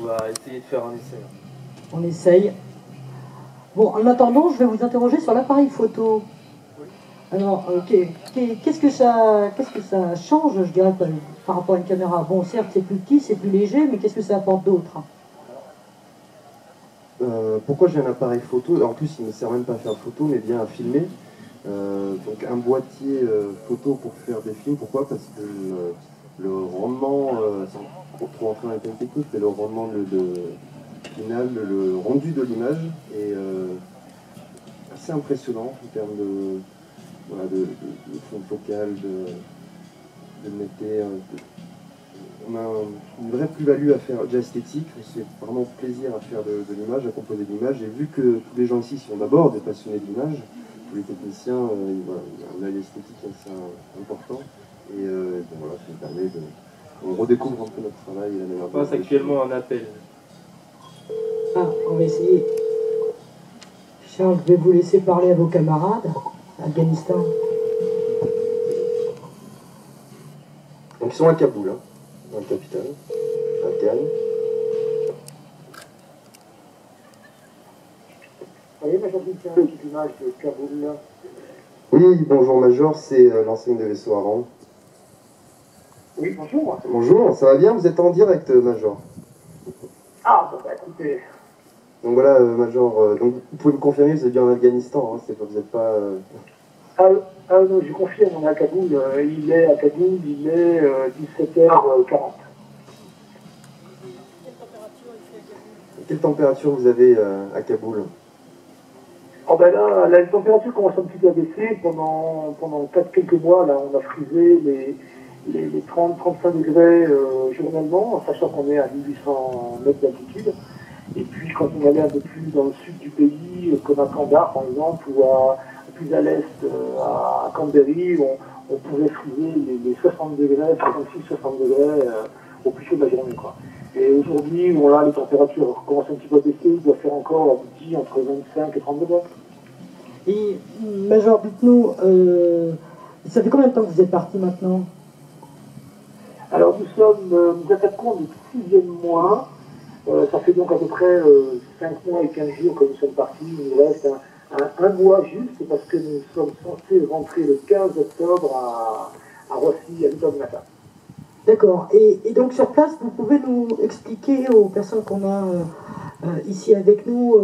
va essayer de faire un essai. On essaye. Bon, en attendant, je vais vous interroger sur l'appareil photo. Alors, qu'est-ce que ça change, je dirais, par rapport à une caméra? Bon, certes, c'est plus petit, c'est plus léger, mais qu'est-ce que ça apporte d'autre? Pourquoi j'ai un appareil photo? En plus, il ne me sert même pas à faire de photo, mais bien à filmer. Donc un boîtier photo pour faire des films. Pourquoi? Parce que le rendement, sans trop rentrer dans les thèmes techniques, mais le rendement final, le rendu de l'image est assez impressionnant en termes de, voilà, de fond focal, de netteté. On a une vraie plus-value à faire, déjà esthétique, c'est vraiment plaisir à faire de l'image, à composer de l'image. Et vu que tous les gens ici sont d'abord des passionnés d'image, tous les techniciens, voilà, il y a un œil esthétique assez important. Et bon, voilà, ça nous permet de... On redécouvre un peu notre travail et la manière On passe actuellement un appel. Ah, on va essayer. Charles, je vais vous laisser parler à vos camarades. Afghanistan. Donc ils sont à Kaboul, hein, dans la capitale, afghane. Oui, Major Bulletin, petite image de Kaboul. Oui, bonjour Major, c'est l'enseigne de vaisseau Aran. Oui, bonjour. Bonjour, ça va bien? Vous êtes en direct, Major? Ah, bah écoutez. Donc voilà, Major, donc vous pouvez me confirmer, vous êtes bien en Afghanistan, hein, vous n'êtes pas... Non, je confirme, on est à Kaboul. Il est à Kaboul, il est 17h40. Quelle température vous avez à Kaboul? Oh ben là, la température commence un petit peu à baisser. Pendant quelques mois, là, on a frisé les 30-35 degrés journellement, en sachant qu'on est à 1800 mètres d'altitude. Et puis quand on allait un peu plus dans le sud du pays, comme à Kandahar par exemple, ou plus à l'est, à Canberra, on pouvait friser les 60 degrés, 66-60 degrés au plus chaud de la journée, quoi. Et aujourd'hui, voilà, les températures commencent un petit peu à baisser, il doit faire encore à midi entre 25 et 30 degrés. Et, Major, dites-nous, ça fait combien de temps que vous êtes parti maintenant? Alors nous attaquons le 6e mois. Ça fait donc à peu près 5 mois et 15 jours que nous sommes partis. Il nous reste un mois juste parce que nous sommes censés rentrer le 15 octobre à Roissy, à 8h du matin. D'accord. Et donc sur place, vous pouvez nous expliquer aux personnes qu'on a ici avec nous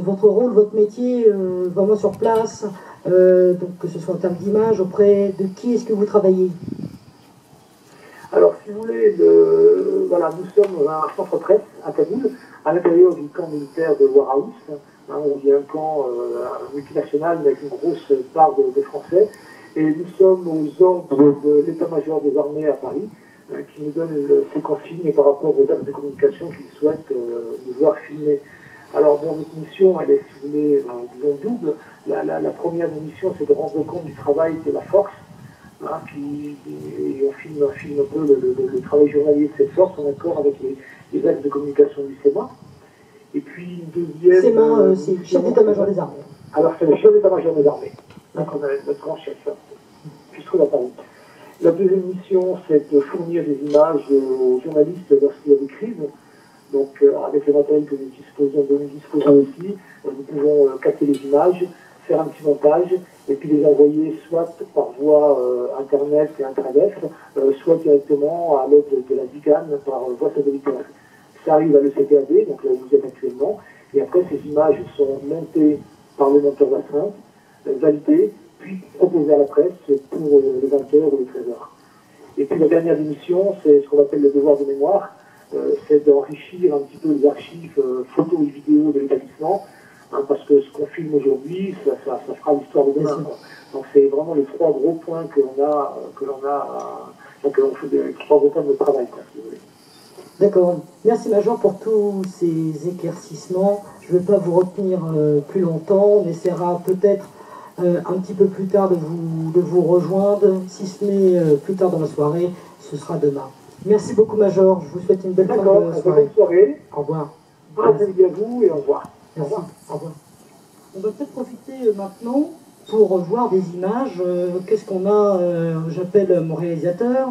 votre rôle, votre métier, vraiment sur place, donc que ce soit en termes d'image, auprès de qui est-ce que vous travaillez? Alors, si vous voulez, voilà, nous sommes un centre presse à Kaboul, à l'intérieur du camp militaire de War House. Hein, il y a un camp multinational avec une grosse part de Français. Et nous sommes aux ordres de l'état-major des armées à Paris, qui nous donne ses consignes par rapport aux axes de communication qu'il souhaite nous voir filmer. Alors, bon, notre mission, elle est, si vous voulez, disons double. La première mission, c'est de rendre compte du travail de la force. Hein, et on filme un peu le travail journalier de cette force en accord avec les axes de communication du SEMA. Et puis une deuxième... SEMA, c'est le chef d'état-major des armées. Alors c'est le chef d'état-major des armées. Donc on a notre grand chef, qui se trouve à Paris. La deuxième mission, c'est de fournir des images aux journalistes lorsqu'il y a des crises. Donc avec le matériel que nous disposons ici, nous pouvons capter les images, faire un petit montage, et puis les envoyer soit par voie internet et intranet, soit directement à l'aide de la DICAN par voie satellitaire. Ça arrive à l'ECPAD, donc là où vous êtes actuellement, et après ces images sont montées par le monteur d'astreinte, validées, puis proposées à la presse pour les 20h ou les 13h. Et puis la dernière mission, c'est ce qu'on appelle le devoir de mémoire, c'est d'enrichir un petit peu les archives photos et vidéos de l'établissement, hein, parce que ce qu'on filme aujourd'hui, ça fera l'histoire de demain. Donc c'est vraiment les trois gros points donc on fait les trois gros points de notre travail, quoi, si vous voulez. D'accord. Merci Major pour tous ces éclaircissements. Je ne vais pas vous retenir plus longtemps. On essaiera peut-être un petit peu plus tard de vous rejoindre. Si ce n'est plus tard dans la soirée, ce sera demain. Merci beaucoup Major. Je vous souhaite une belle fin de soirée. Bonne soirée. Au revoir. Bon après-midi à vous et au revoir. Merci. Au revoir. On va peut-être profiter maintenant pour voir des images. Qu'est-ce qu'on a? J'appelle mon réalisateur.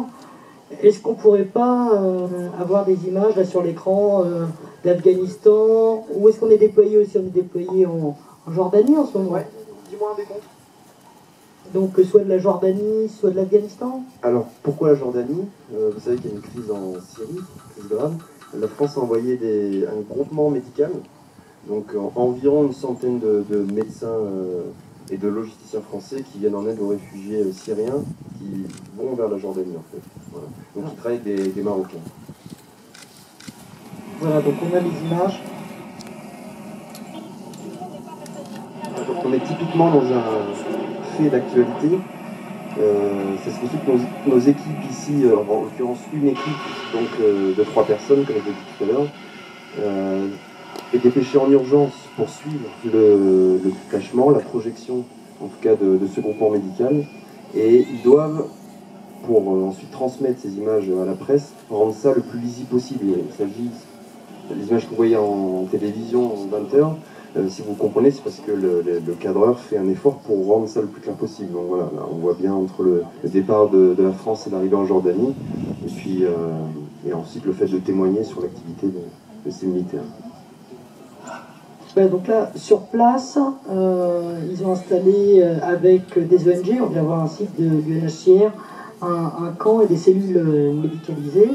Est-ce qu'on pourrait pas avoir des images là sur l'écran d'Afghanistan. Où est-ce qu'on est déployé aussi? On est déployé en Jordanie en ce moment. Ouais, dis-moi un décompte. Donc soit de la Jordanie, soit de l'Afghanistan. Alors, pourquoi la Jordanie? Vous savez qu'il y a une crise en Syrie, une crise grave. La France a envoyé un groupement médical, donc environ une centaine de médecins et de logisticiens français qui viennent en aide aux réfugiés syriens qui vont vers la Jordanie en fait. Voilà. Donc ils travaillent avec des Marocains. Voilà, donc on a les images. Donc on est typiquement dans un fait d'actualité. C'est ce qui fait que nos équipes ici, en l'occurrence une équipe donc, de 3 personnes, comme je l'ai dit tout à l'heure, est dépêchée en urgence pour suivre le détachement, la projection en tout cas de ce groupement médical. Et ils doivent, pour ensuite transmettre ces images à la presse, rendre ça le plus lisible possible. Il s'agit des images que vous voyez en télévision en 20h. Si vous comprenez, c'est parce que le cadreur fait un effort pour rendre ça le plus clair possible. Donc voilà, là, on voit bien entre le départ de la France et l'arrivée en Jordanie, et puis et ensuite le fait de témoigner sur l'activité de ces militaires. Donc là, sur place, ils ont installé avec des ONG, on vient voir un site de l'UNHCR, un camp et des cellules médicalisées.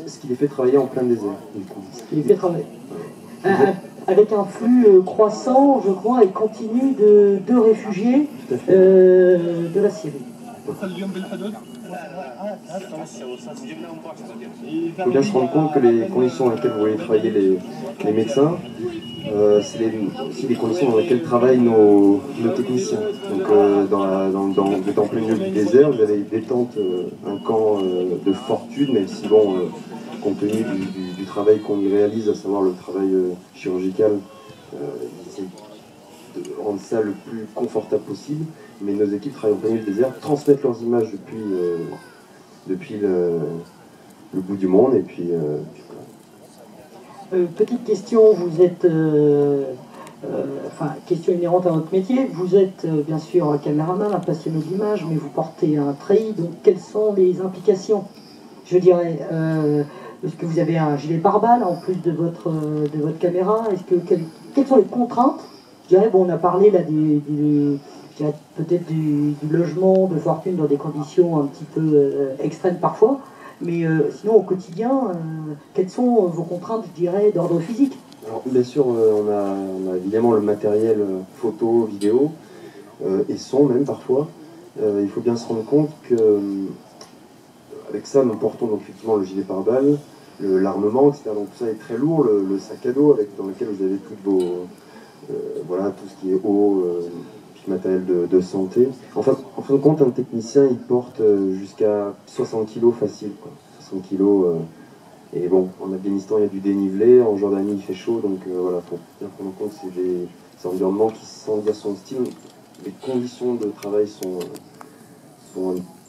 Ce qui les fait travailler en plein désert, du coup. Ce qui les fait travailler. Avec un flux croissant, je crois, et continu de réfugiés de la Syrie. Il faut bien se rendre compte que les conditions dans lesquelles vous voyez travailler les médecins, c'est aussi les conditions dans lesquelles travaillent nos techniciens. Donc vous êtes en plein milieu du désert, vous avez des tentes, un camp de fortune, mais si bon, compte tenu du travail qu'on y réalise, à savoir le travail chirurgical, ils essaient de rendre ça le plus confortable possible, mais nos équipes travaillent en plein milieu du désert, transmettent leurs images depuis le bout du monde, et puis voilà. Petite question, vous êtes, question inhérente à votre métier, vous êtes bien sûr un caméraman, un passionné d'image, mais vous portez un treillis, donc quelles sont les implications? Je dirais, est-ce que vous avez un gilet pare-balles en plus de votre caméra? Quelles sont les contraintes? Je dirais, bon, on a parlé là peut-être du logement de fortune dans des conditions un petit peu extrêmes parfois, mais sinon au quotidien, quelles sont vos contraintes, je dirais, d'ordre physique? Alors, bien sûr, on a évidemment le matériel photo, vidéo, et son même parfois. Il faut bien se rendre compte que avec ça, nous portons donc effectivement le gilet pare-balles, l'armement, etc. Donc tout ça est très lourd, le sac à dos dans lequel vous avez toutes vos, voilà, tout ce qui est eau, puis matériel de santé. En fin de compte, un technicien, il porte jusqu'à 60 kg facile, quoi. 60 kg. Et bon, en Afghanistan, il y a du dénivelé, en Jordanie, il fait chaud, donc voilà, il faut bien prendre en compte que c'est des environnements qui, sans dire son style, les conditions de travail sont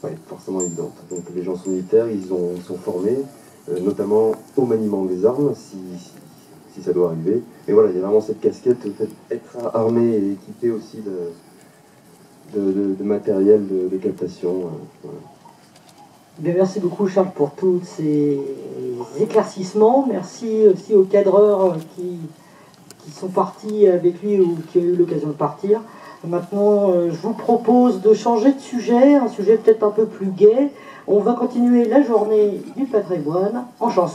pas forcément évidentes. Donc les gens sont militaires, ils sont formés, notamment au maniement des armes, si ça doit arriver. Mais voilà, il y a vraiment cette casquette, le fait d'être armé et équipé aussi de matériel de captation. Voilà. Bien, merci beaucoup Charles pour tous ces éclaircissements. Merci aussi aux cadreurs qui sont partis avec lui ou qui ont eu l'occasion de partir. Maintenant, je vous propose de changer de sujet, un sujet peut-être un peu plus gai. On va continuer la journée du patrimoine en chanson.